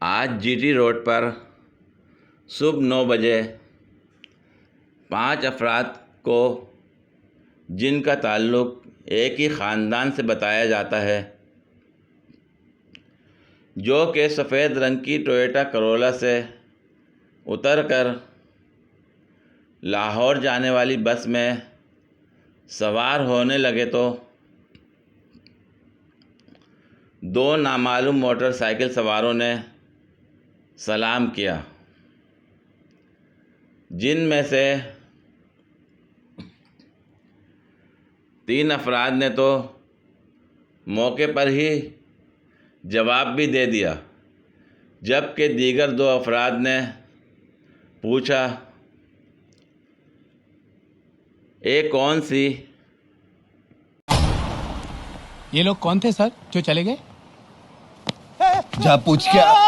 आज GT road पर सुबह 9 बजे 5 अफराद को, जिनका ताल्लुक़ एक ही ख़ानदान से बताया जाता है, जो कि सफ़ेद रंग की टोयोटा करोला से उतरकर लाहौर जाने वाली बस में सवार होने लगे तो 2 नामालूम मोटरसाइकिल सवारों ने सलाम किया, जिनमें से 3 अफराद ने तो मौके पर ही जवाब भी दे दिया, जबकि दीगर 2 अफराद ने पूछा, ये कौन सी? ये लोग कौन थे सर जो चले गए? जा पूछ क्या।